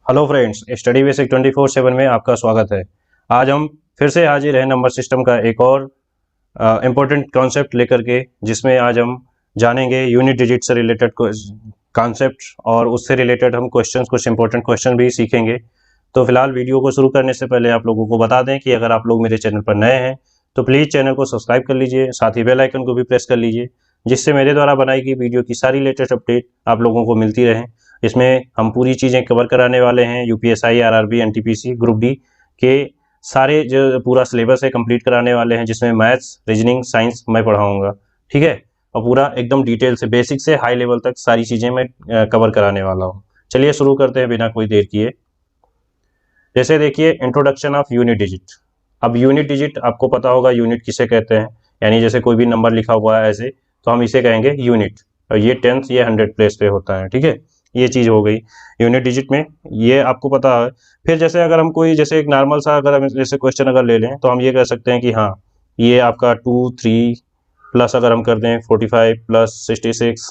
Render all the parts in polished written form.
Hello friends, study basic 24/7 में आपका स्वागत है। आज हम फिर से हाजिर हैं नंबर सिस्टम का एक और इम्पोर्टेंट कॉन्सेप्ट लेकर के, जिसमें आज हम जानेंगे यूनिट डिजिट से रिलेटेड कॉन्सेप्ट और उससे रिलेटेड हम कुछ इंपॉर्टेंट क्वेश्चन भी सीखेंगे। तो फिलहाल वीडियो को शुरू करने से पहले आप लोगों को बता दें कि अगर आप लोग मेरे चैनल पर नए हैं तो प्लीज़ चैनल को सब्सक्राइब कर लीजिए, साथ ही बेल आइकन को भी प्रेस कर लीजिए, जिससे मेरे द्वारा बनाई गई वीडियो की सारी लेटेस्ट अपडेट आप लोगों को मिलती रहें। इसमें हम पूरी चीज़ें कवर कराने वाले हैं। UPSI, RRB, NTPC, group D के सारे जो पूरा सिलेबस है कंप्लीट कराने वाले हैं, जिसमें मैथ्स, रीजनिंग, साइंस मैं पढ़ाऊंगा। ठीक है, और पूरा एकदम डिटेल से बेसिक से हाई लेवल तक सारी चीज़ें मैं कवर कराने वाला हूँ। चलिए शुरू करते हैं बिना कोई देर किए। जैसे देखिए, इंट्रोडक्शन ऑफ यूनिट डिजिट। अब यूनिट डिजिट आपको पता होगा यूनिट किसे कहते हैं, यानी जैसे कोई भी नंबर लिखा हुआ है ऐसे, तो हम इसे कहेंगे यूनिट। और ये टेंथ या 100 प्लेस पे होता है। ठीक है, ये चीज़ हो गई यूनिट डिजिट में, ये आपको पता है। फिर जैसे अगर हम कोई जैसे एक नॉर्मल सा अगर हम जैसे क्वेश्चन अगर ले लें, तो हम ये कह सकते हैं कि हाँ, ये आपका 2 3 प्लस अगर हम कर दें 45 प्लस 66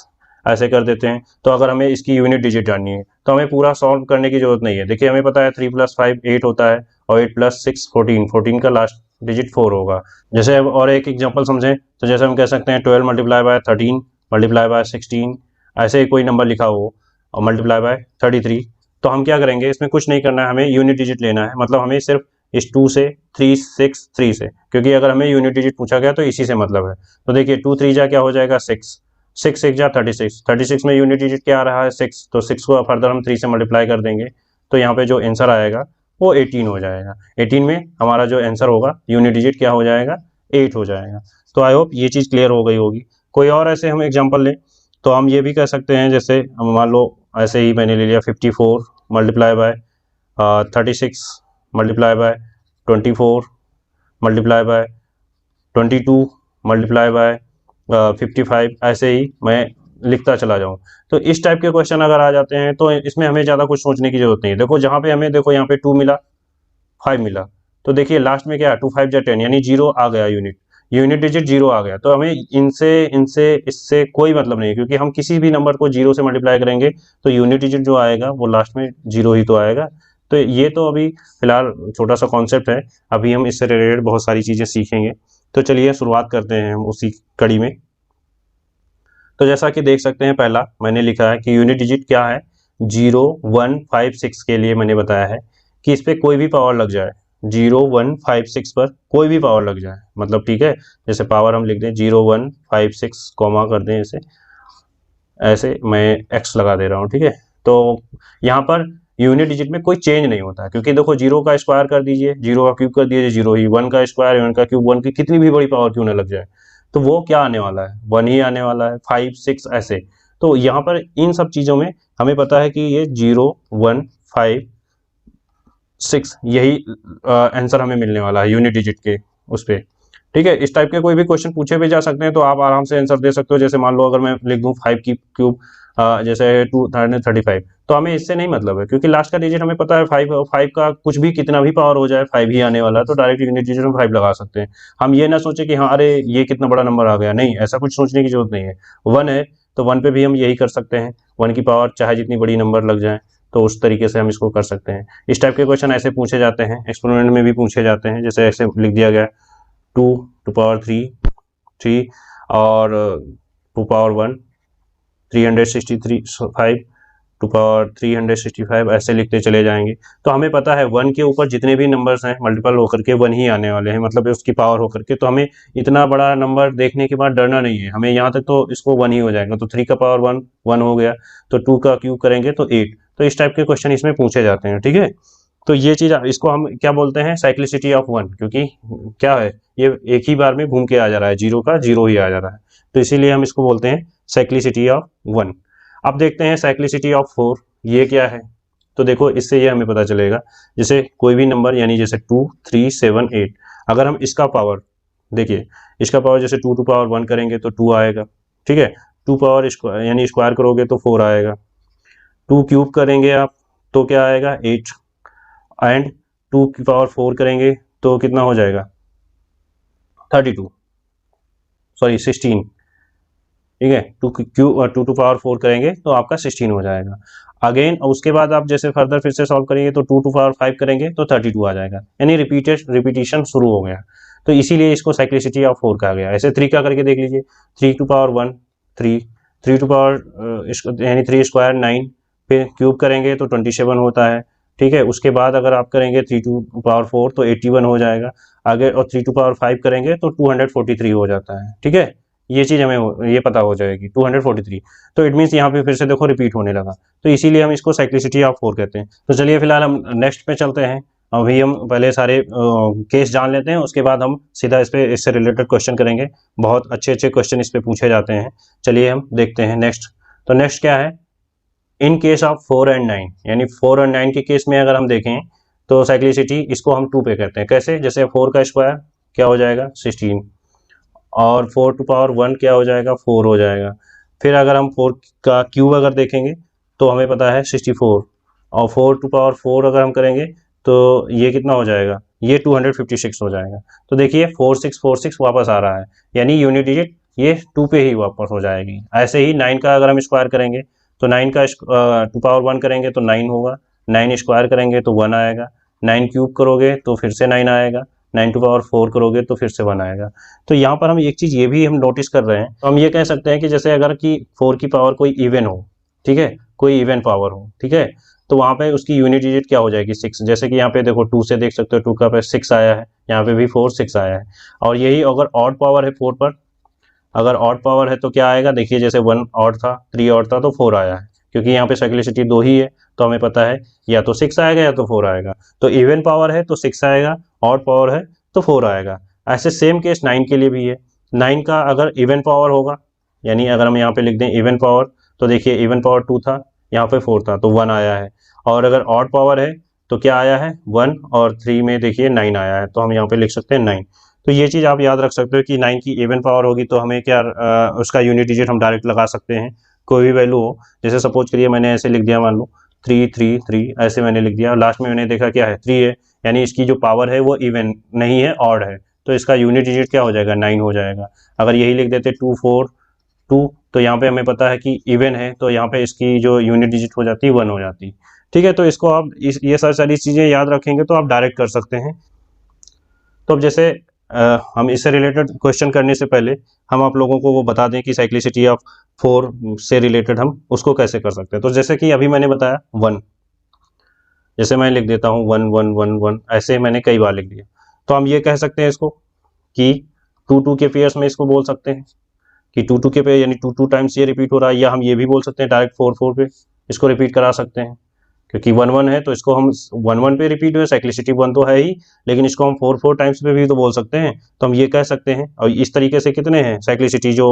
ऐसे कर देते हैं, तो अगर हमें इसकी यूनिट डिजिट जाननी है तो हमें पूरा सॉल्व करने की जरूरत नहीं है। देखिए, हमें पता है 3 + 5 8 होता है, और 8 + 6 14, 14 का लास्ट डिजिट 4 होगा। जैसे अब और एक एग्जांपल समझें, तो जैसे हम कह सकते हैं 12 × 13 × 16, ऐसे ही कोई नंबर लिखा हो और मल्टीप्लाई बाय 33। तो हम क्या करेंगे, इसमें कुछ नहीं करना है, हमें यूनिट डिजिट लेना है। मतलब हमें सिर्फ इस 2 से 3 6 3 से, क्योंकि अगर हमें यूनिट डिजिट पूछा गया तो इसी से मतलब है। तो देखिए 2 3 जा क्या हो जाएगा 6, 6 6 जा 36, 36 में यूनिट डिजिट क्या आ रहा है 6, तो 6 को फर्दर हम 3 से मल्टीप्लाई कर देंगे, तो यहाँ पे जो आंसर आएगा वो 18 हो जाएगा। 18 में हमारा जो आंसर होगा यूनिट डिजिट क्या हो जाएगा, 8 हो जाएगा। तो आई होप ये चीज़ क्लियर हो गई होगी। कोई और ऐसे हम एग्जाम्पल लें, तो हम ये भी कह सकते हैं, जैसे हम मान लो ऐसे ही मैंने ले लिया 54 multiply by 36 multiply by 24 multiply by 22 multiply by 55, ऐसे ही मैं लिखता चला जाऊं। तो इस टाइप के क्वेश्चन अगर आ जाते हैं तो इसमें हमें ज़्यादा कुछ सोचने की जरूरत नहीं है। देखो जहाँ पे हमें, देखो यहाँ पे 2 मिला, 5 मिला, तो देखिए लास्ट में क्या है 2 5 जा 10, यानी 0 आ गया, यूनिट डिजिट 0 आ गया। तो हमें इनसे इनसे इससे कोई मतलब नहीं है, क्योंकि हम किसी भी नंबर को 0 से मल्टीप्लाई करेंगे तो यूनिट डिजिट जो आएगा वो लास्ट में 0 ही तो आएगा। तो ये तो अभी फिलहाल छोटा सा कॉन्सेप्ट है, अभी हम इससे रिलेटेड बहुत सारी चीज़ें सीखेंगे। तो चलिए शुरुआत करते हैं हम उसी कड़ी में। तो जैसा कि देख सकते हैं, पहला मैंने लिखा है कि यूनिट डिजिट क्या है, 0 1 5 6 के लिए मैंने बताया है कि इस पर कोई भी पावर लग जाए, 0 1 5 6 पर कोई भी पावर लग जाए, मतलब ठीक है, जैसे पावर हम लिख दें 0 1 5 6 कॉमा कर दें, ऐसे ऐसे मैं एक्स लगा दे रहा हूँ। ठीक है, तो यहाँ पर यूनिट डिजिट में कोई चेंज नहीं होता है, क्योंकि देखो 0 का स्क्वायर कर दीजिए, 0 का क्यूब कर दीजिए 0 ही, 1 का स्क्वायर 1 का क्यूब 1 की कितनी भी बड़ी पावर क्यों ना लग जाए, तो वो क्या आने वाला है 1 ही आने वाला है, 5 6 ऐसे। तो यहाँ पर इन सब चीज़ों में हमें पता है कि ये 0 1 5 6 यही आंसर हमें मिलने वाला है यूनिट डिजिट के उस पर। ठीक है, इस टाइप के कोई भी क्वेश्चन पूछे भी जा सकते हैं, तो आप आराम से आंसर दे सकते हो। जैसे मान लो अगर मैं लिख दूं 5 की क्यूब, जैसे 235, तो हमें इससे नहीं मतलब है, क्योंकि लास्ट का डिजिट हमें पता है 5, 5 का कुछ भी कितना भी पावर हो जाए 5 ही आने वाला है, तो डायरेक्ट यूनिट डिजिट में 5 लगा सकते हैं। हम ये ना सोचे कि हाँ अरे ये कितना बड़ा नंबर आ गया, नहीं, ऐसा कुछ सोचने की जरूरत नहीं है। 1 है तो 1 पे भी हम यही कर सकते हैं, 1 की पावर चाहे जितनी बड़ी नंबर लग जाए, तो उस तरीके से हम इसको कर सकते हैं। इस टाइप के क्वेश्चन ऐसे पूछे जाते हैं, एक्सपेरिमेंट में भी पूछे जाते हैं। जैसे ऐसे लिख दिया गया 2 टू पावर 3 और 2 पावर 1 365 टू पावर 365 ऐसे लिखते चले जाएंगे। तो हमें पता है 1 के ऊपर जितने भी नंबर्स हैं मल्टीपल होकर के 1 ही आने वाले हैं, मतलब उसकी पावर होकर के। तो हमें इतना बड़ा नंबर देखने के बाद डरना नहीं है, हमें यहाँ तक तो इसको 1 ही हो जाएगा। तो 3 का पावर 1 1 हो गया, तो 2 का क्यूब करेंगे तो 8। तो इस टाइप के क्वेश्चन इसमें पूछे जाते हैं। ठीक है, तो ये चीज़ इसको हम क्या बोलते हैं, साइक्लिसिटी ऑफ 1, क्योंकि क्या है ये एक ही बार में घूम के आ जा रहा है, 0 का 0 ही आ जा रहा है, तो इसीलिए हम इसको बोलते हैं साइक्लिसिटी ऑफ 1। अब देखते हैं साइक्लिसिटी ऑफ 4, ये क्या है। तो देखो इससे ये हमें पता चलेगा, जैसे कोई भी नंबर, यानी जैसे 2 3 7 8, अगर हम इसका पावर देखिए, इसका पावर जैसे 2 टू पावर 1 करेंगे तो 2 आएगा। ठीक है, 2 पावर स्क्वायर यानी स्क्वायर करोगे तो 4 आएगा, 2 क्यूब करेंगे आप तो क्या आएगा 8, एंड 2 की पावर 4 करेंगे तो कितना हो जाएगा 32, सॉरी 16। ठीक है, 2 टू पावर 4 करेंगे तो आपका 16 हो जाएगा। अगेन उसके बाद आप जैसे फर्दर फिर से सॉल्व करेंगे तो 2 टू पावर 5 करेंगे तो 32 आ जाएगा, यानी रिपीटिशन शुरू हो गया। तो इसीलिए इसको साइक्लिसिटी ऑफ 4 कहा गया। ऐसे 3 का करके देख लीजिए, 3 टू पावर 1 3, 3 टू पावर यानी 3 स्क्वायर 9, फिर क्यूब करेंगे तो 27 होता है, ठीक है। उसके बाद अगर आप करेंगे 3 टू पावर 4 तो 81 हो जाएगा आगे, और 3 टू पावर 5 करेंगे तो 243 हो जाता है, ठीक है। ये चीज़ हमें ये पता हो जाएगी 243। तो इट मीन्स यहाँ पे फिर से देखो रिपीट होने लगा, तो इसीलिए हम इसको साइक्लिसिटी ऑफ 4 कहते हैं। तो चलिए फिलहाल हम नेक्स्ट पे चलते हैं। अभी हम पहले सारे केस जान लेते हैं, उसके बाद हम सीधा इससे रिलेटेड क्वेश्चन करेंगे। बहुत अच्छे अच्छे क्वेश्चन इस पे पूछे जाते हैं। चलिए हम देखते हैं नेक्स्ट। तो नेक्स्ट क्या है, इन केस ऑफ 4 एंड 9, यानी 4 और 9 के केस में अगर हम देखें तो साइक्लिसिटी इसको हम 2 पे कहते हैं। कैसे, जैसे 4 का स्क्वायर क्या हो जाएगा 16, और 4 टू पावर 1 क्या हो जाएगा 4 हो जाएगा। फिर अगर हम 4 का क्यूब अगर देखेंगे तो हमें पता है 64, और 4 टू पावर 4 अगर हम करेंगे तो ये कितना हो जाएगा, ये 256 हो जाएगा। तो देखिए 4646 वापस आ रहा है, यानी यूनिट डिजिट ये 2 पे ही वापस हो जाएगी। ऐसे ही 9 का अगर हम स्क्वायर करेंगे तो 9 का टू पावर 1 करेंगे तो 9 होगा, 9 स्क्वायर करेंगे तो 1 आएगा, 9 क्यूब करोगे तो फिर से 9 आएगा, 9 टू पावर 4 करोगे तो फिर से 1 आएगा। तो यहाँ पर हम एक चीज़ ये भी हम नोटिस कर रहे हैं, तो हम ये कह सकते हैं कि जैसे अगर कि 4 की पावर कोई इवन हो, ठीक है, कोई इवन पावर हो, ठीक है, तो वहाँ पे उसकी यूनिट डिजिट क्या हो जाएगी 6। जैसे कि यहाँ पे देखो 2 से देख सकते हो, 2 का पे 6 आया है, यहाँ पे भी 4 6 आया है। और यही अगर ऑड पावर है 4 पर, अगर ऑड पावर है तो क्या आएगा, देखिए जैसे 1 ऑड था, 3 ऑड था तो 4 आया है, क्योंकि यहाँ पे साइक्लिसिटी 2 ही है, तो हमें पता है या तो 6 आएगा या तो 4 आएगा। तो इवन पावर है तो 6 आएगा, ऑड पावर है तो 4 आएगा। ऐसे सेम केस 9 के लिए भी है। 9 का अगर इवन पावर होगा, यानी अगर हम यहाँ पे लिख दें इवन पावर, तो देखिए इवन पावर 2 था, यहाँ पे 4 था तो 1 आया है। और अगर ऑड पावर है तो क्या आया है 1, और 3 में देखिए 9 आया है, तो हम यहाँ पे लिख सकते हैं 9। तो ये चीज़ आप याद रख सकते हो कि 9 की इवन पावर होगी तो हमें क्या उसका यूनिट डिजिट हम डायरेक्ट लगा सकते हैं, कोई भी वैल्यू हो। जैसे सपोज करिए मैंने ऐसे लिख दिया, मान लो 3 3 3 ऐसे मैंने लिख दिया, लास्ट में मैंने देखा क्या है 3 है, यानी इसकी जो पावर है वो इवन नहीं है, ऑड है, तो इसका यूनिट डिजिट क्या हो जाएगा 9 हो जाएगा। अगर यही लिख देते 2 4 2, तो यहाँ पे हमें पता है कि इवन है, तो यहाँ पे इसकी जो यूनिट डिजिट हो जाती है 1 हो जाती है, ठीक है। तो इसको आप ये सारी चीज़ें याद रखेंगे तो आप डायरेक्ट कर सकते हैं। तो अब जैसे हम इससे रिलेटेड क्वेश्चन करने से पहले हम आप लोगों को वो बता दें कि साइक्लिसिटी ऑफ 4 से रिलेटेड हम उसको कैसे कर सकते हैं। तो जैसे कि अभी मैंने बताया 1, जैसे मैं लिख देता हूँ 1 1 1 1, ऐसे मैंने कई बार लिख दिया, तो हम ये कह सकते हैं इसको कि 2 2 के पेयर्स में इसको बोल सकते हैं कि 2 2 के पेयर, यानी 2 2 टाइम्स ये रिपीट हो रहा है, या हम ये भी बोल सकते हैं डायरेक्ट 4 4 पे इसको रिपीट करा सकते हैं, क्योंकि 1 1 है तो इसको हम 1 1 पे रिपीट हुए, साइक्लिसिटी 1 तो है ही, लेकिन इसको हम 4 4 टाइम्स पे भी तो बोल सकते हैं, तो हम ये कह सकते हैं। और इस तरीके से कितने हैं साइक्लिसिटी जो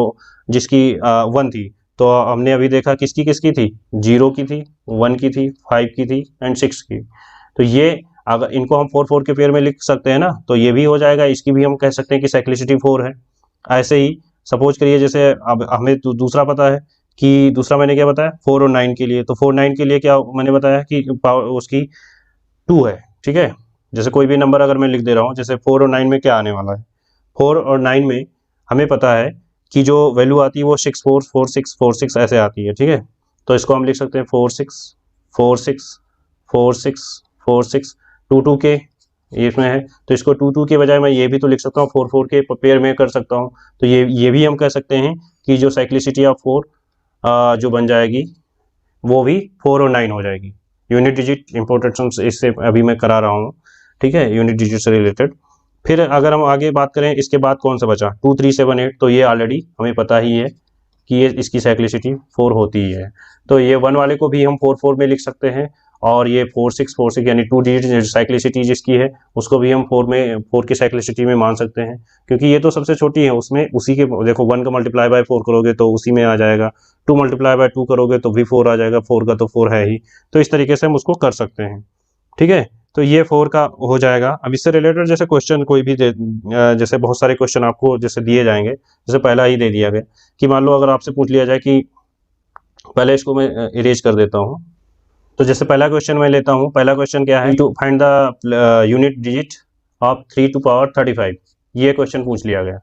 जिसकी 1 थी, तो हमने अभी देखा किसकी किसकी थी, 0 की थी, 1 की थी, 5 की थी एंड 6 की। तो ये अगर इनको हम 4 4 के पेयर में लिख सकते हैं ना, तो ये भी हो जाएगा, इसकी भी हम कह सकते हैं कि साइक्लिसिटी 4 है। ऐसे ही सपोज करिए जैसे अब हमें दूसरा पता है कि दूसरा मैंने क्या बताया 4 और 9 के लिए, तो 4 9 के लिए क्या मैंने बताया कि पावर उसकी 2 है, ठीक है। जैसे कोई भी नंबर अगर मैं लिख दे रहा हूँ, जैसे 4 और 9 में क्या आने वाला है, 4 और 9 में हमें पता है कि जो वैल्यू आती है वो 6 4 4 6 4 6 ऐसे आती है, ठीक है। तो इसको हम लिख सकते हैं 4 6 4 6 4 6 4 6, 2 2 के इसमें है, तो इसको 2 2 के बजाय मैं ये भी तो लिख सकता हूँ 4 4 के पेयर में कर सकता हूँ। तो ये भी हम कह सकते हैं कि जो साइक्लिसिटी ऑफ 4 जो बन जाएगी वो भी 4 और 9 हो जाएगी। यूनिट डिजिट इंपॉर्टेंस इससे अभी मैं करा रहा हूँ, ठीक है, यूनिट डिजिट से रिलेटेड। फिर अगर हम आगे बात करें इसके बाद कौन सा बचा 2 3 7 8, तो ये ऑलरेडी हमें पता ही है कि ये इसकी साइक्लिसिटी 4 होती ही है। तो ये 1 वाले को भी हम 4 4 में लिख सकते हैं, और ये 4 6 4 6 यानी 2 डिजिट साइक्लिसिटी जिसकी है उसको भी हम 4 की साइक्लिसिटी में मान सकते हैं, क्योंकि ये तो सबसे छोटी है, उसमें उसी के देखो 1 का मल्टीप्लाई बाय 4 करोगे तो उसी में आ जाएगा, 2 मल्टीप्लाई बाय 2 करोगे तो भी 4 आ जाएगा, 4 का तो 4 है ही। तो इस तरीके से हम उसको कर सकते हैं, ठीक है। तो ये 4 का हो जाएगा। अब इससे रिलेटेड जैसे क्वेश्चन कोई भी जैसे बहुत सारे क्वेश्चन आपको जैसे दिए जाएंगे, जैसे पहला ही दे दिया गया कि मान लो अगर आपसे पूछ लिया जाए कि, पहले इसको मैं इरेज कर देता हूँ। तो जैसे पहला क्वेश्चन मैं लेता हूँ, पहला क्वेश्चन क्या है, to find the unit digit of 3 to power 35, ये क्वेश्चन पूछ लिया गया।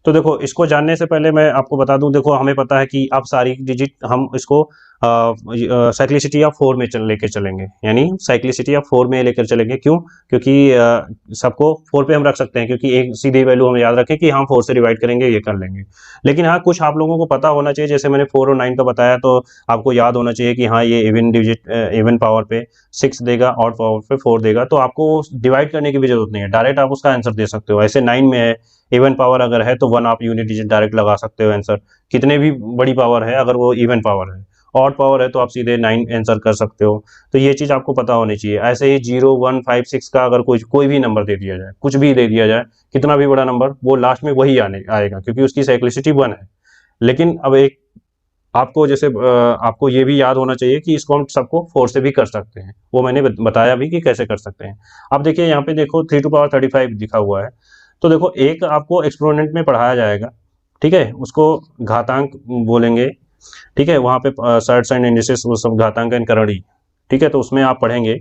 तो देखो इसको जानने से पहले मैं आपको बता दूं, देखो हमें पता है कि अब सारी डिजिट हम इसको साइक्लिसिटी ऑफ 4 में लेकर चलेंगे, यानी साइक्लिसिटी ऑफ 4 में लेकर चलेंगे। क्यों? क्योंकि सबको 4 पे हम रख सकते हैं, क्योंकि एक सीधी वैल्यू हम याद रखें कि हम 4 से डिवाइड करेंगे, ये कर लेंगे। लेकिन हाँ, कुछ आप लोगों को पता होना चाहिए, जैसे मैंने 4 और 9 का बताया, तो आपको याद होना चाहिए कि हाँ, ये इवन पावर पे 6 देगा, ऑड पावर पे 4 देगा, तो आपको डिवाइड करने की भी जरूरत नहीं है, डायरेक्ट आप उसका आंसर दे सकते हो। ऐसे 9 में है, इवन पावर अगर है तो 1 आप यूनिट डिजिट डायरेक्ट लगा सकते हो आंसर। कितने भी बड़ी पावर है, अगर वो इवन पावर है, ऑड पावर है, तो आप सीधे 9 आंसर कर सकते हो। तो ये चीज आपको पता होनी चाहिए। ऐसे ही 0, 1, 5, 6 का अगर कोई भी नंबर दे दिया जाए, कुछ भी दे दिया जाए, कितना भी बड़ा नंबर, वो लास्ट में वही आएगा, क्योंकि उसकी साइक्लिसिटी 1 है। लेकिन अब एक आपको जैसे आपको ये भी याद होना चाहिए कि इसको हम सबको 4 से भी कर सकते हैं, वो मैंने बताया भी कि कैसे कर सकते हैं। अब देखिए यहाँ पे देखो 3 टू पावर 35 लिखा हुआ है, तो देखो एक आपको एक्सपोनेंट में पढ़ाया जाएगा, ठीक है, उसको घातांक बोलेंगे, ठीक है, वहाँ पे सर्ट साइन इंडिसेस वो सब घातांक एंड करणी, ठीक है, तो उसमें आप पढ़ेंगे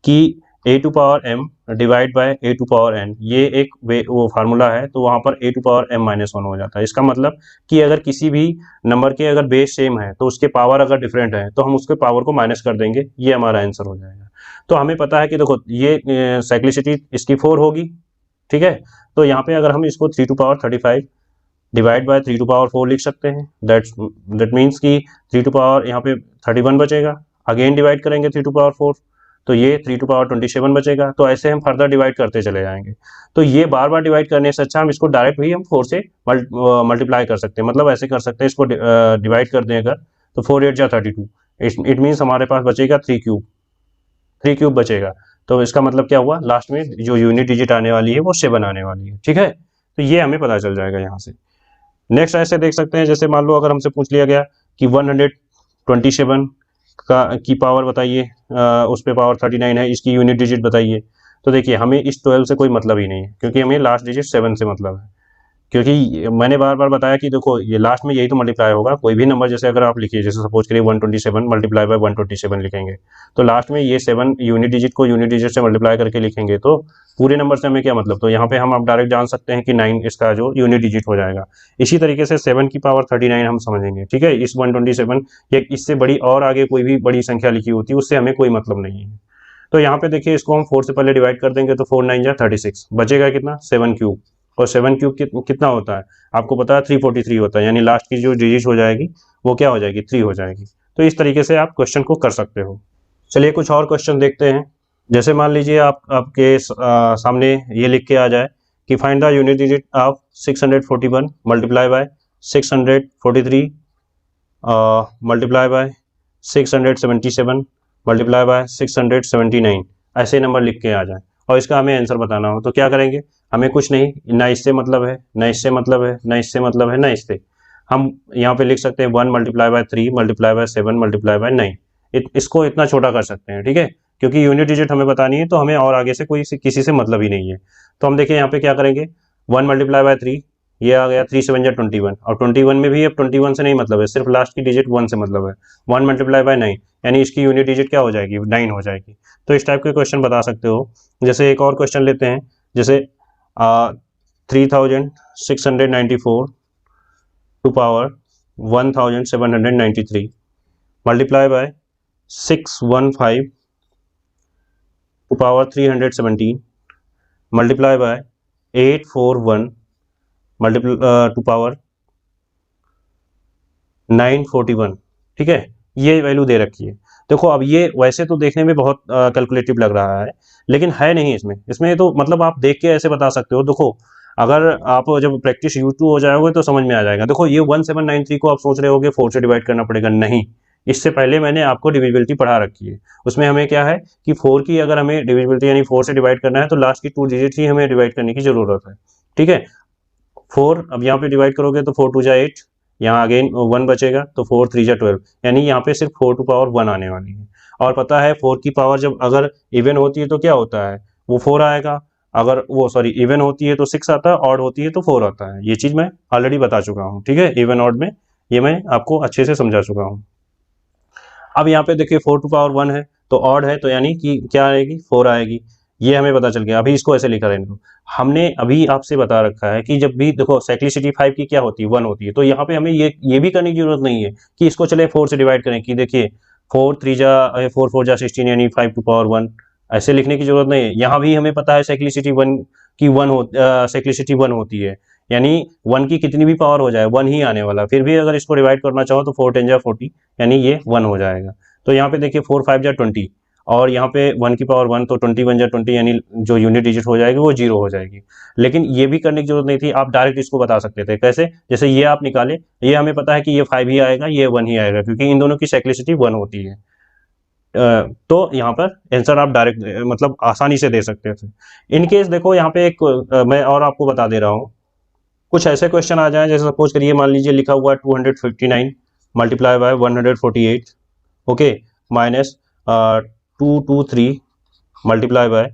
कि A to power M divide by A to power N, ये एक वो फार्मूला है, तो वहाँ पर A to power M minus 1 हो जाता है। इसका मतलब कि अगर किसी भी नंबर के अगर बेस सेम है, तो उसके पावर अगर डिफरेंट है, तो हम उसके पावर को माइनस कर देंगे, ये हमारा आंसर हो जाएगा। तो हमें पता है कि देखो ये साइक्लिसिटी इसकी 4 होगी, ठीक है, तो यहाँ पे अगर हम इसको 3 to power 35 divide by 3 to power 4 लिख सकते हैं। दैट मीन्स कि 3 टू पावर यहाँ पे 31 बचेगा, अगेन डिवाइड करेंगे 3 टू पावर 4, तो ये 3 टू पावर 27 बचेगा। तो ऐसे हम फर्दर डिवाइड करते चले जाएंगे। तो ये बार बार डिवाइड करने से अच्छा हम इसको डायरेक्ट भी हम 4 से मल्टीप्लाई कर सकते हैं, मतलब ऐसे कर सकते हैं, इसको डिवाइड कर दें अगर, तो 4 8 जा 32, इट मीन्स हमारे पास बचेगा 3 क्यूब बचेगा। तो इसका मतलब क्या हुआ, लास्ट में जो यूनिट डिजिट आने वाली है वो 7 आने वाली है, ठीक है। तो ये हमें पता चल जाएगा यहाँ से। नेक्स्ट ऐसे देख सकते हैं, जैसे मान लो अगर हमसे पूछ लिया गया कि 127 की पावर बताइए, उस पे पावर 39 है, इसकी यूनिट डिजिट बताइए। तो देखिए हमें इस 12 से कोई मतलब ही नहीं है, क्योंकि हमें लास्ट डिजिट 7 से मतलब है। क्योंकि मैंने बार बार बताया कि देखो ये लास्ट में यही तो मल्टीप्लाई होगा, कोई भी नंबर जैसे अगर आप लिखिए, जैसे सपोज करिए 127 मल्टीप्लाई बाय 127 लिखेंगे, तो लास्ट में ये 7 यूनिट डिजिट को यूनिट डिजिट से मल्टीप्लाई करके लिखेंगे, तो पूरे नंबर से हमें क्या मतलब। तो यहाँ पे हम आप डायरेक्ट जान सकते हैं कि 9 इसका जो यूनिट डिजिट हो जाएगा। इसी तरीके से 7 की पावर 39 हम समझेंगे, ठीक है, इस 127 या इससे बड़ी और आगे कोई भी बड़ी संख्या लिखी होती है, उससे हमें कोई मतलब नहीं है। तो यहाँ पे देखिए इसको हम 4 से पहले डिवाइड कर देंगे, तो 4 9 जा 36 बचेगा कितना, 7 क्यूब। और 7 क्यूब कितना होता है आपको पता है, 343 होता है, यानी लास्ट की जो डिजिट हो जाएगी वो क्या हो जाएगी, 3 हो जाएगी। तो इस तरीके से आप क्वेश्चन को कर सकते हो। चलिए कुछ और क्वेश्चन देखते हैं। जैसे मान लीजिए आपके सामने ये लिख के आ जाए कि find the unit digit of 641 multiply by 643 multiply by 677 multiply by 679, ऐसे नंबर लिख के आ जाए और इसका हमें आंसर बताना हो, तो क्या करेंगे, हमें कुछ नहीं, ना इससे मतलब है, ना इससे मतलब है, ना इससे मतलब है, ना इससे। हम यहाँ पे लिख सकते हैं 1 multiply by 3 multiply by 7 multiply by 9, इसको इतना छोटा कर सकते हैं, ठीक है, क्योंकि यूनिट डिजिट हमें बतानी है, तो हमें और आगे से किसी से मतलब ही नहीं है। तो हम देखिए यहाँ पे क्या करेंगे, 1 मल्टीप्लाई बाय 3, ये आ गया 3 7 जा 21, और 21 में भी अब 21 से नहीं मतलब है, सिर्फ लास्ट की डिजिट 1 से मतलब है। 1 मल्टीप्लाई बाय 9, यानी इसकी यूनिट डिजिट क्या हो जाएगी, 9 हो जाएगी। तो इस टाइप के क्वेश्चन बता सकते हो। जैसे एक और क्वेश्चन लेते हैं, जैसे 3694 to power 1793 multiply by 615 to power 317 multiply by 841 to power 941, ठीक है, ये वैल्यू दे रखी है। देखो अब ये वैसे तो देखने में बहुत कैलकुलेटिव लग रहा है, लेकिन है नहीं इसमें तो मतलब आप देख के ऐसे बता सकते हो। देखो अगर आप जब प्रैक्टिस यूज टू हो जाओगे तो समझ में आ जाएगा। देखो ये 1793 को आप सोच रहे होगे 4 से डिवाइड करना पड़ेगा, नहीं, इससे पहले मैंने आपको डिविजिबिलिटी पढ़ा रखी है। उसमें हमें क्या है कि 4 की अगर हमें डिविजिबिलिटी यानी 4 से डिवाइड करना है, तो लास्ट की 2 डिजिट ही हमें डिवाइड करने की जरूरत है, ठीक है। 4 अब यहाँ पे डिवाइड करोगे तो 4 2 जा 8, यहाँ अगेन 1 बचेगा, तो 4 3 जा 12, यानी यहाँ पे सिर्फ 4 टू पावर 1 आने वाली है। और पता है 4 की पावर जब अगर इवन होती है तो क्या होता है, वो 4 आएगा, अगर वो सॉरी इवन होती है तो 6 आता है, ऑड होती है तो 4 आता है। ये चीज मैं ऑलरेडी बता चुका हूँ, ठीक है, इवन ऑड में ये मैं आपको अच्छे से समझा चुका हूँ। अब यहाँ पे देखिए 4 टू पावर 1 है तो ऑड है, तो यानी कि क्या आएगी, 4 आएगी, ये हमें पता चल गया। अभी इसको ऐसे लिखा रहने दो, हमने अभी आपसे बता रखा है कि जब भी देखो साइक्लिसिटी 5 की क्या होती है, 1 होती है, तो यहाँ पे हमें ये भी करने की जरूरत नहीं है कि इसको चले 4 से डिवाइड करें कि देखिए 4 4 16 यानी 5 टू पावर 1, ऐसे लिखने की जरूरत नहीं है। यहाँ भी हमें पता है साइक्लिसिटी 1 की 1 हो साइक्लिसिटी 1 होती है, यानी 1 की कितनी भी पावर हो जाए 1 ही आने वाला। फिर भी अगर इसको डिवाइड करना चाहो तो 4 10 जा 40, यानी ये 1 हो जाएगा। तो यहाँ पे देखिए 4 5 जा 20, और यहाँ पे 1 की पावर 1, तो 20 1 जा 20, यानी जो यूनिट डिजिट हो जाएगी वो 0 हो जाएगी। लेकिन ये भी करने की जरूरत नहीं थी, आप डायरेक्ट इसको बता सकते थे। कैसे? जैसे ये आप निकाले, ये हमें पता है कि ये 5 ही आएगा, ये 1 ही आएगा, क्योंकि इन दोनों की साइक्लिसिटी 1 होती है। तो यहाँ पर आंसर आप डायरेक्ट मतलब आसानी से दे सकते थे। इन केस देखो यहाँ पे एक मैं और आपको बता दे रहा हूँ, कुछ ऐसे क्वेश्चन आ जाए, जैसे सपोज करिए मान लीजिए लिखा हुआ है 259 multiply by 148, okay, minus 223 multiply by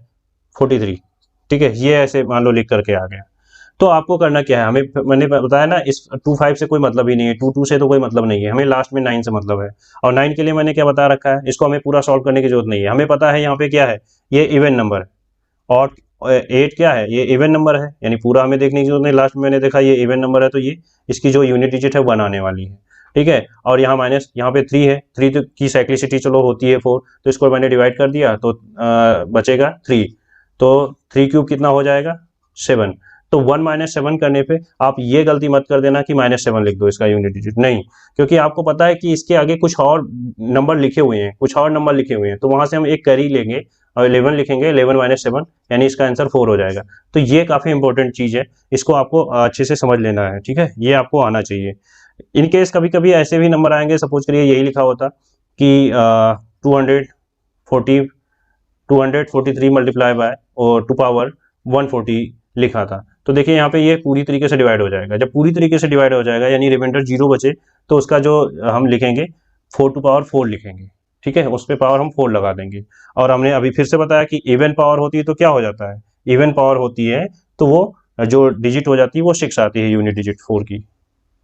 43, ठीक है, ये ऐसे मान लो लिख करके आ गया। तो आपको करना क्या है, हमें मैंने बताया ना, इस 25 से कोई मतलब ही नहीं है, 22 से तो कोई मतलब नहीं है, हमें लास्ट में 9 से मतलब है। और 9 के लिए मैंने क्या बता रखा है, इसको हमें पूरा सॉल्व करने की जरूरत नहीं है। हमें पता है यहाँ पे क्या है, ये इवन नंबर है, और 8 क्या है, ये इवन नंबर है, यानी पूरा हमें देखने की जरूरत नहीं। लास्ट में मैंने देखा ये इवन नंबर है, तो ये इसकी जो यूनिट डिजिट है 1 आने वाली है, ठीक है। और यहाँ माइनस, यहाँ पे 3 है, 3 की साइक्लिसिटी चलो होती है 4, तो इसको मैंने डिवाइड कर दिया, तो बचेगा 3, तो 3 क्यूब कितना हो जाएगा 7। तो 1 माइनस 7 करने पे आप ये गलती मत कर देना कि -7 लिख दो इसका यूनिट डिजिट, नहीं, क्योंकि आपको पता है कि इसके आगे कुछ और नंबर लिखे हुए हैं, कुछ और नंबर लिखे हुए हैं, तो वहां से हम एक कैरी लेंगे और 11 लिखेंगे, 11 माइनस 7, यानी इसका आंसर 4 हो जाएगा। तो ये काफी इंपॉर्टेंट चीज है, इसको आपको अच्छे से समझ लेना है, ठीक है, ये आपको आना चाहिए। इन केस कभी कभी ऐसे भी नंबर आएंगे, सपोज करिए यही लिखा होता कि 243 मल्टीप्लाई बाय और टू पावर 140 लिखा था, तो देखिए यहाँ पे ये पूरी तरीके से डिवाइड हो जाएगा। जब पूरी तरीके से डिवाइड हो जाएगा यानी रिमाइंडर 0 बचे, तो उसका जो हम लिखेंगे 4 टू पावर 4 लिखेंगे, ठीक है, उस पर पावर हम 4 लगा देंगे। और हमने अभी फिर से बताया कि इवन पावर होती है तो क्या हो जाता है, इवन पावर होती है तो वो जो डिजिट हो जाती है वो 6 आती है, यूनिट डिजिट 4 की,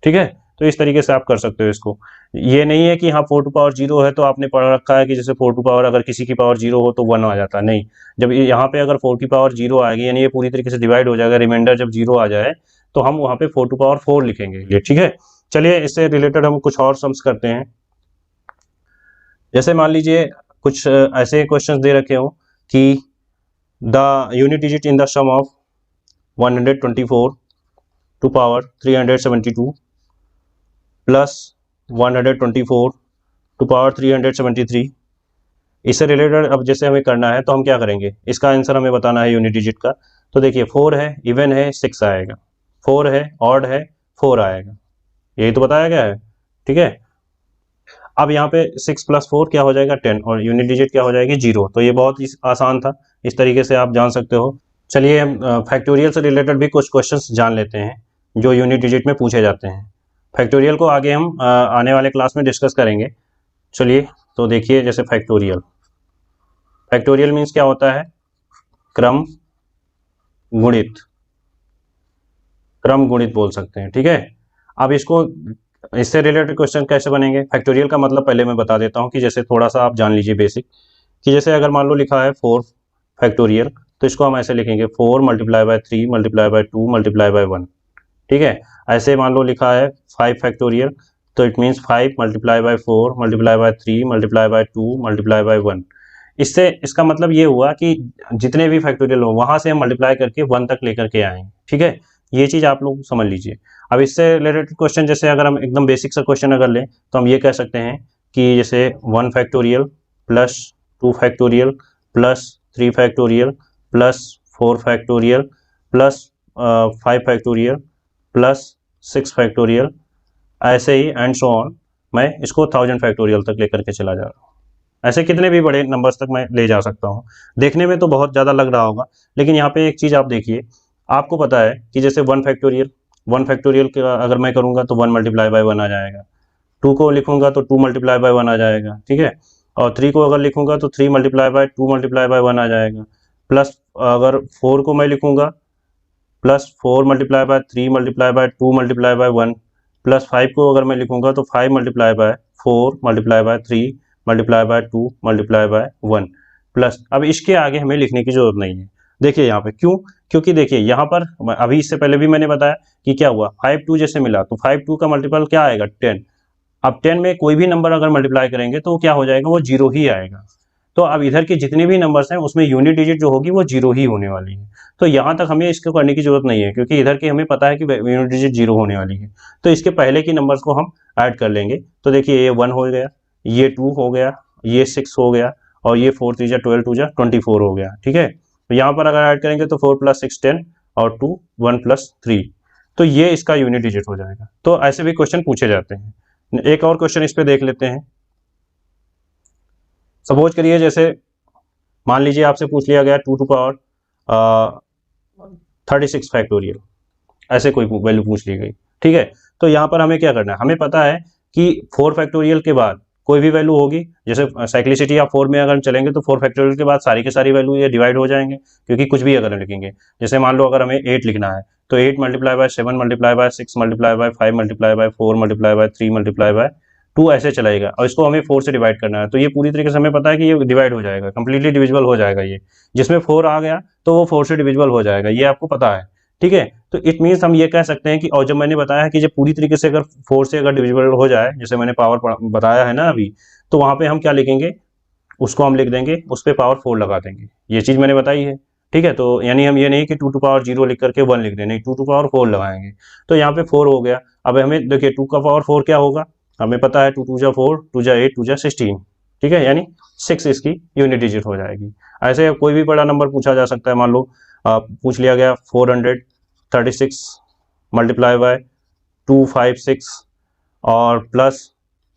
ठीक है। तो इस तरीके से आप कर सकते हो इसको। ये नहीं है कि हाँ 4 टू पावर 0 है तो आपने पढ़ रखा है कि जैसे 4 टू पावर अगर किसी की पावर 0 हो तो 1 आ जाता है, नहीं। जब यहाँ पे अगर 4 की पावर 0 आएगी यानी ये पूरी तरीके से डिवाइड हो जाएगा, रिमाइंडर जब 0 आ जाए तो हम वहाँ पे 4 टू पावर 4 लिखेंगे, ये ठीक है। चलिए इससे रिलेटेड हम कुछ और सम्स करते हैं। जैसे मान लीजिए कुछ ऐसे क्वेश्चन दे रखे हो कि the unit digit in the sum of 124 to power 372 plus 124 to power 373, इससे रिलेटेड अब जैसे हमें करना है तो हम क्या करेंगे, इसका आंसर हमें बताना है यूनिट डिजिट का। तो देखिए 4 है, इवन है, 6 आएगा, 4 है, ऑड है, 4 आएगा, यही तो बताया गया है, ठीक है। अब यहाँ पे 6 प्लस 4 क्या हो जाएगा 10, और यूनिट डिजिट क्या हो जाएगी 0। तो ये बहुत ही आसान था, इस तरीके से आप जान सकते हो। चलिए हम फैक्टोरियल से रिलेटेड भी कुछ क्वेश्चंस जान लेते हैं जो यूनिट डिजिट में पूछे जाते हैं। फैक्टोरियल को आगे हम आने वाले क्लास में डिस्कस करेंगे। चलिए तो देखिए, जैसे फैक्टोरियल, फैक्टोरियल मीन्स क्या होता है, क्रम गुणित, क्रम गुणित बोल सकते हैं, ठीक है। अब इसको, इससे रिलेटेड क्वेश्चन कैसे बनेंगे, फैक्टोरियल का मतलब पहले मैं बता देता हूं कि जैसे थोड़ा सा आप जान लीजिए बेसिक, कि जैसे अगर मान लो लिखा है 4 फैक्टोरियल, तो इसको हम ऐसे लिखेंगे 4 multiply by 3 multiply by 2 multiply by 1, ठीक है। ऐसे मान लो लिखा है 5 फैक्टोरियल, तो it means 5 multiply by 4 multiply by 3 multiply by 2 multiply by 1। इससे इसका मतलब ये हुआ कि जितने भी फैक्टोरियल हो वहां से हम मल्टीप्लाई करके 1 तक लेकर के आएंगे, ठीक है। ये चीज आप लोग समझ लीजिए। अब इससे रिलेटेड क्वेश्चन, जैसे अगर हम एकदम बेसिक सा क्वेश्चन अगर लें तो हम ये कह सकते हैं कि जैसे 1 factorial plus 2 factorial plus 3 factorial plus 4 factorial plus 5 factorial plus 6 factorial, ऐसे ही एंड सो ऑन, मैं इसको 1000 फैक्टोरियल तक लेकर के चला जा रहा हूँ। ऐसे कितने भी बड़े नंबर्स तक मैं ले जा सकता हूँ। देखने में तो बहुत ज़्यादा लग रहा होगा, लेकिन यहाँ पे एक चीज़ आप देखिए, आपको पता है कि जैसे 1 फैक्टोरियल का अगर मैं करूँगा तो 1 मल्टीप्लाई बाय 1 आ जाएगा, 2 को लिखूंगा तो 2 मल्टीप्लाई बाय 1 आ जाएगा, ठीक है। और 3 को अगर लिखूंगा तो 3 मल्टीप्लाई बाय 2 मल्टीप्लाई बाय 1 आ जाएगा। प्लस अगर 4 को मैं लिखूंगा plus 4 multiply by 3 multiply by 2 multiply by 1, plus 5 को अगर मैं लिखूंगा तो 5 multiply by 4 multiply by 3 multiply by 2 multiply by 1 plus. अब इसके आगे हमें लिखने की जरूरत नहीं है। देखिए यहाँ पे क्यों, क्योंकि देखिए यहाँ पर अभी इससे पहले भी मैंने बताया कि क्या हुआ, 5 2 जैसे मिला तो 5 2 का मल्टीपल क्या आएगा 10। अब 10 में कोई भी नंबर अगर मल्टीप्लाई करेंगे तो क्या हो जाएगा, वो जीरो ही आएगा। तो अब इधर के जितने भी नंबर्स हैं उसमें यूनिट डिजिट जो होगी वो जीरो ही होने वाली है। तो यहाँ तक हमें इसको करने की जरूरत नहीं है क्योंकि इधर की हमें पता है कि यूनिट डिजिट जीरो होने वाली है। तो इसके पहले की नंबर्स को हम ऐड कर लेंगे। तो देखिए ये 1 हो गया, ये 2 हो गया, ये 6 हो गया, और ये 4 3 12 2 24 हो गया। ठीक है, तो यहाँ पर अगर ऐड करेंगे तो 4 + 6 10 और 2 1 + 3, तो ये इसका यूनिट डिजिट हो जाएगा। तो ऐसे भी क्वेश्चन पूछे जाते हैं। एक और क्वेश्चन इस पे देख लेते हैं। सपोज करिए जैसे मान लीजिए आपसे पूछ लिया गया 2 टू पावर 36 फैक्टोरियल, ऐसे कोई वैल्यू पूछ ली गई। ठीक है, तो यहाँ पर हमें क्या करना है, हमें पता है कि 4 फैक्टोरियल के बाद कोई भी वैल्यू होगी, जैसे साइक्लिसिटी या 4 में अगर हम चलेंगे तो 4 फैक्टोरियल के बाद सारी की सारी वैल्यू ये डिवाइड हो जाएंगे, क्योंकि कुछ भी अगर हम लिखेंगे, जैसे मान लो अगर हमें 8 लिखना है तो 8 × 7 × 6 × 5 × 4 × 3 × 2 ऐसे चलाएगा, और इसको हमें 4 से डिवाइड करना है। तो ये पूरी तरीके से हमें पता है कि ये डिवाइड हो जाएगा, कंप्लीटली डिविजिबल हो जाएगा। ये जिसमें 4 आ गया तो वो 4 से डिविजिबल हो जाएगा, ये आपको पता है। ठीक है, तो इट मीन्स हम ये कह सकते हैं कि, और जब मैंने बताया कि जब पूरी तरीके से अगर 4 से अगर डिविजिबल हो जाए, जैसे मैंने पावर बताया है ना अभी, तो वहां पे हम क्या लिखेंगे, उसको हम लिख देंगे, उस पर पावर 4 लगा देंगे। ये चीज मैंने बताई है। ठीक है, तो यानी हम ये नहीं कि 2 टू पावर 0 लिख करके 1 लिख दें, नहीं, 2 टू पावर 4 लगाएंगे। तो यहाँ पे 4 हो गया। अब हमें देखिए 2 का पावर 4 क्या होगा, हमें पता है 2 2 जा 4, 2 जा 8, 2 जा 16। ठीक है, यानी 6 इसकी यूनिट डिजिट हो जाएगी। ऐसे कोई भी बड़ा नंबर पूछा जा सकता है, मान लो पूछ लिया गया 436 मल्टीप्लाई बाय 256 और प्लस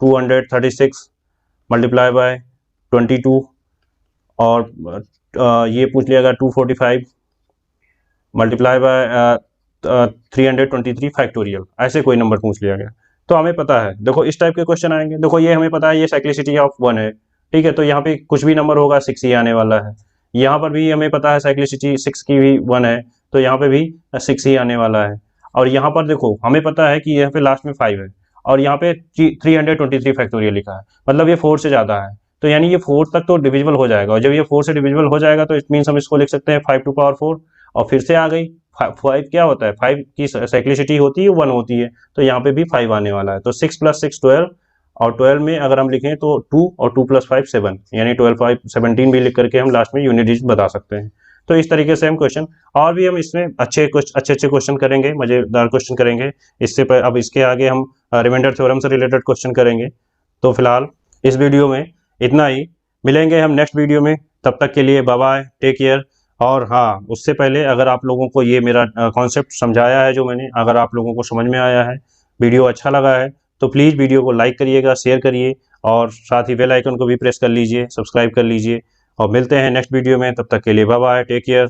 236 मल्टीप्लाई बाय 22, और ये पूछ लिया गया 245 मल्टीप्लाई बाय 323 फैक्टोरियल, ऐसे कोई नंबर पूछ लिया गया। तो हमें पता है, देखो इस टाइप के क्वेश्चन आएंगे। देखो ये हमें पता है ये साइक्लिसिटी ऑफ 1 है। ठीक है, तो यहाँ पे कुछ भी नंबर होगा 6 ही आने वाला है। यहाँ पर भी हमें पता है साइक्लिसिटी 6 की भी 1 है, तो यहाँ पे भी 6 ही आने वाला है। और यहाँ पर देखो हमें पता है कि यहाँ पे लास्ट में 5 है, और यहाँ पे 323 फैक्टोरियल लिखा है, मतलब ये 4 से ज्यादा है। तो यानी ये 4 तक तो डिविजिबल हो जाएगा, और जब ये 4 से डिविजिबल हो जाएगा तो इट मीन्स हम इसको लिख सकते हैं 5 टू पावर 4। और फिर से आ गई 5 क्या होता है, 5 की साइक्लिसिटी होती है 1 होती है, तो यहाँ पे भी 5 आने वाला है। तो 6 + 6 12, और 12 में अगर हम लिखें तो 2, और 2 + 5 7, यानी 12 5 17 भी लिख करके हम लास्ट में यूनिट डिजिट बता सकते हैं। तो इस तरीके से हम क्वेश्चन, और भी हम इसमें अच्छे क्वेश्चन करेंगे, मजेदार क्वेश्चन करेंगे। इससे अब इसके आगे हम रिमाइंडर थ्योरम से रिलेटेड क्वेश्चन करेंगे। तो फिलहाल इस वीडियो में इतना ही, मिलेंगे हम नेक्स्ट वीडियो में। तब तक के लिए बाय बाय, टेक केयर। और हाँ, उससे पहले अगर आप लोगों को ये मेरा कॉन्सेप्ट समझाया है जो मैंने, अगर आप लोगों को समझ में आया है, वीडियो अच्छा लगा है, तो प्लीज़ वीडियो को लाइक करिएगा, शेयर करिए, और साथ ही बेल आइकन को भी प्रेस कर लीजिए, सब्सक्राइब कर लीजिए। और मिलते हैं नेक्स्ट वीडियो में, तब तक के लिए बाय बाय, टेक केयर।